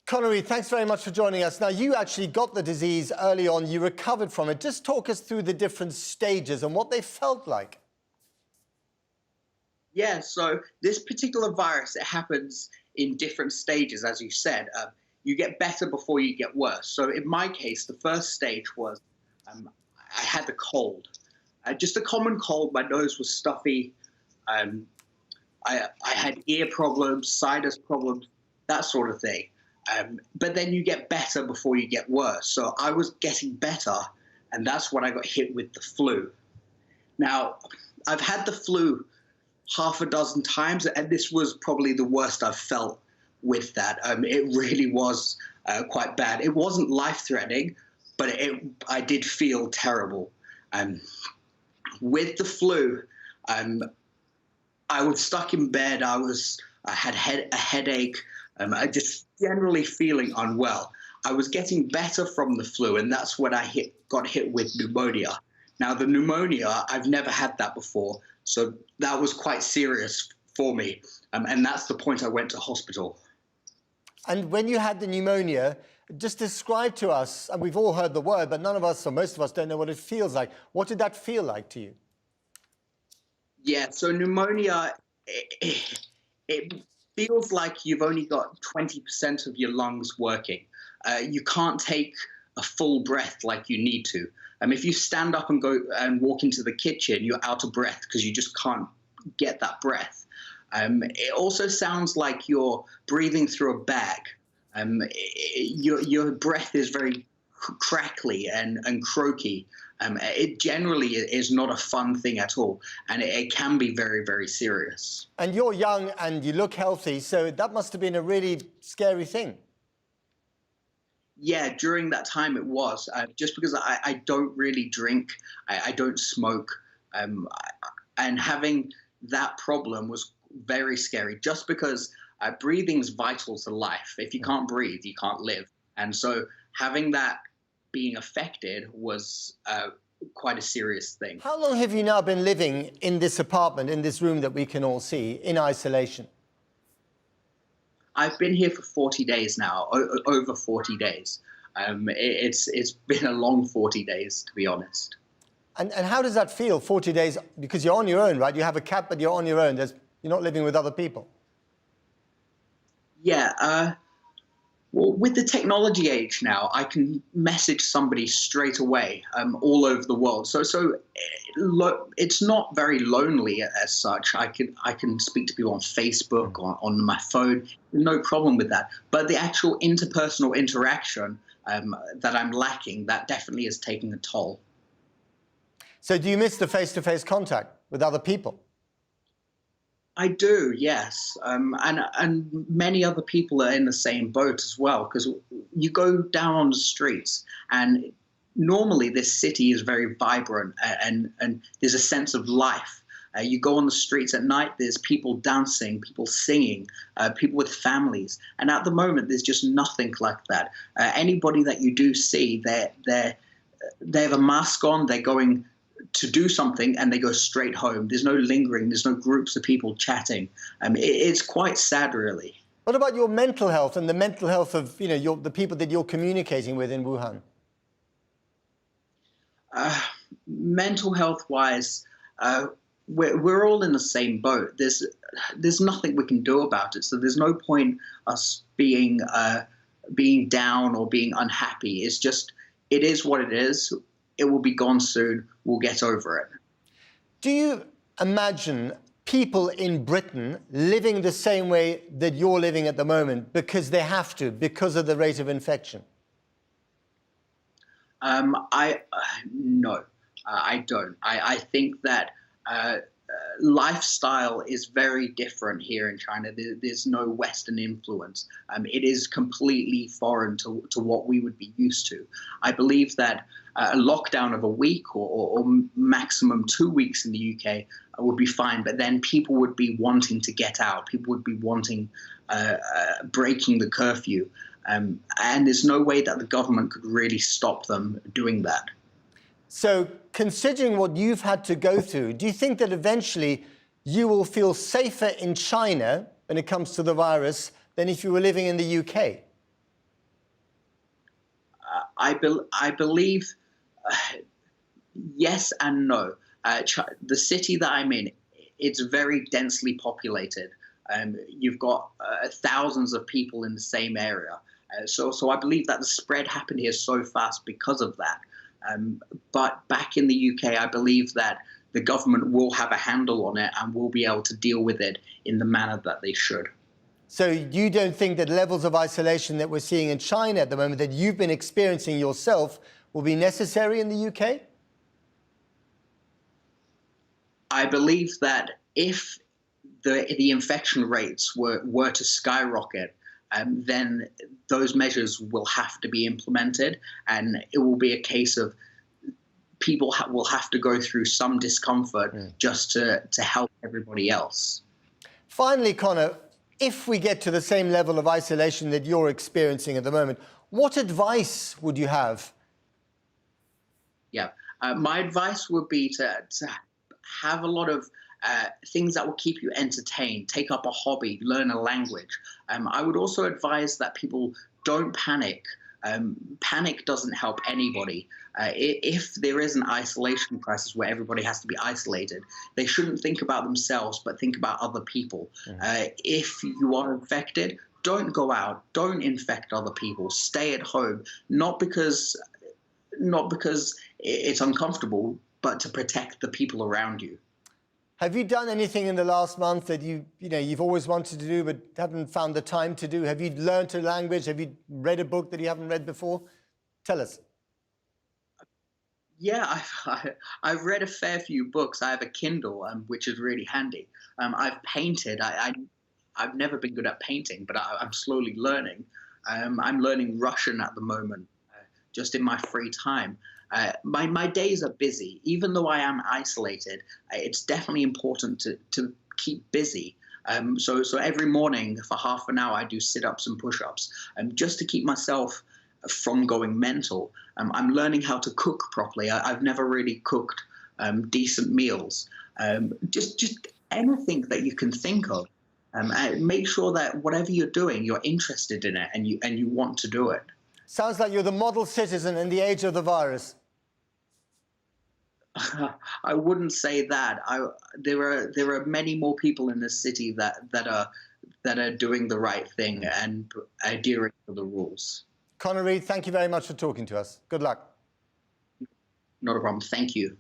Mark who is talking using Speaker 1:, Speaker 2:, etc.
Speaker 1: Connery, thanks very much for joining us. Now, you actually got the disease early on. You recovered from it. Just talk us through the different stages and what they felt like.
Speaker 2: Yeah, so this particular virus, it happens in different stages, as you said. You get better before you get worse. So in my case, the first stage was I had the cold. Just a common cold. My nose was stuffy. I had ear problems, sinus problems, that sort of thing. But then you get better before you get worse. So I was getting better, and that's when I got hit with the flu. Now, I've had the flu half a dozen times, and this was probably the worst I've felt with that. It really was quite bad. It wasn't life-threatening, but I did feel terrible. With the flu, I was stuck in bed. I had a headache. I just generally feeling unwell. I was getting better from the flu, and that's when I got hit with pneumonia. Now, the pneumonia, I've never had that before, so that was quite serious for me, and that's the point I went to hospital.
Speaker 1: And when you had the pneumonia, just describe to us, and we've all heard the word, but none of us, or most of us, don't know what it feels like. What did that feel like to you?
Speaker 2: Yeah, so pneumonia, it feels like you've only got 20% of your lungs working. You can't take a full breath like you need to. If you stand up and go and walk into the kitchen, you're out of breath because you just can't get that breath. It also sounds like you're breathing through a bag. Your breath is very crackly and croaky. It generally is not a fun thing at all, and it can be very, very serious.
Speaker 1: And you're young and you look healthy, so that must have been a really scary thing.
Speaker 2: Yeah, during that time it was. Just because I don't really drink, I don't smoke, and having that problem was very scary, just because breathing's vital to life. If you can't breathe, you can't live. And so having that being affected was quite a serious thing.
Speaker 1: How long have you now been living in this apartment, in this room that we can all see, in isolation?
Speaker 2: I've been here for 40 days now, over 40 days. It's been a long 40 days, to be honest.
Speaker 1: And how does that feel, 40 days? Because you're on your own, right? You have a cat, but you're on your own. You're not living with other people.
Speaker 2: Yeah, well, with the technology age now, I can message somebody straight away all over the world. So it's not very lonely as such. I can speak to people on Facebook, on my phone. No problem with that. But the actual interpersonal interaction that I'm lacking, that definitely is taking a toll.
Speaker 1: So do you miss the face-to-face contact with other people?
Speaker 2: I do, yes, and many other people are in the same boat as well, because you go down on the streets, and normally this city is very vibrant, and there's a sense of life. You go on the streets at night, there's people dancing, people singing, people with families, and at the moment there's just nothing like that. Anybody that you do see, they have a mask on, they're going to do something and they go straight home. There's no lingering, there's no groups of people chatting. It's quite sad, really.
Speaker 1: What about your mental health and the mental health of the people that you're communicating with in Wuhan?
Speaker 2: Mental health-wise, we're all in the same boat. There's nothing we can do about it, so there's no point us being down or being unhappy. It's just, it is what it is. It will be gone soon. We'll get over it.
Speaker 1: Do you imagine people in Britain living the same way that you're living at the moment because they have to, because of the rate of infection?
Speaker 2: No, I don't. I think that lifestyle is very different here in China. There's no Western influence. It is completely foreign to what we would be used to. I believe that a lockdown of a week or maximum 2 weeks in the UK would be fine, but then people would be wanting to get out. People would be wanting breaking the curfew. And there's no way that the government could really stop them doing that.
Speaker 1: So considering what you've had to go through, do you think that eventually you will feel safer in China when it comes to the virus than if you were living in the UK?
Speaker 2: I believe yes and no. The city that I'm in, it's very densely populated. You've got thousands of people in the same area. So I believe that the spread happened here so fast because of that. But back in the UK, I believe that the government will have a handle on it and will be able to deal with it in the manner that they should.
Speaker 1: So you don't think that levels of isolation that we're seeing in China at the moment, that you've been experiencing yourself, will be necessary in the UK?
Speaker 2: I believe that if the infection rates were to skyrocket, then those measures will have to be implemented, and it will be a case of people will have to go through some discomfort just to help everybody else.
Speaker 1: Finally, Connor, if we get to the same level of isolation that you're experiencing at the moment, what advice would you have?
Speaker 2: Yeah, my advice would be to have a lot of things that will keep you entertained, take up a hobby, learn a language. I would also advise that people don't panic. Panic doesn't help anybody. If there is an isolation crisis where everybody has to be isolated, they shouldn't think about themselves, but think about other people. If you are infected, don't go out, don't infect other people, stay at home, not because it's uncomfortable, but to protect the people around you.
Speaker 1: Have you done anything in the last month that you've always wanted to do but haven't found the time to do? Have you learned a language? Have you read a book that you haven't read before? Tell us.
Speaker 2: Yeah, I've read a fair few books. I have a Kindle, which is really handy. I've painted. I've never been good at painting, but I'm slowly learning. I'm learning Russian at the moment, just in my free time. My days are busy. Even though I am isolated, it's definitely important to keep busy. So every morning for half an hour, I do sit-ups and push-ups, just to keep myself from going mental. I'm learning how to cook properly. I've never really cooked decent meals. Just anything that you can think of. Make sure that whatever you're doing, you're interested in it and you want to do it.
Speaker 1: Sounds like you're the model citizen in the age of the virus.
Speaker 2: I wouldn't say that. There are many more people in this city that are doing the right thing and adhering to the rules.
Speaker 1: Connor Reid, thank you very much for talking to us. Good luck.
Speaker 2: Not a problem. Thank you.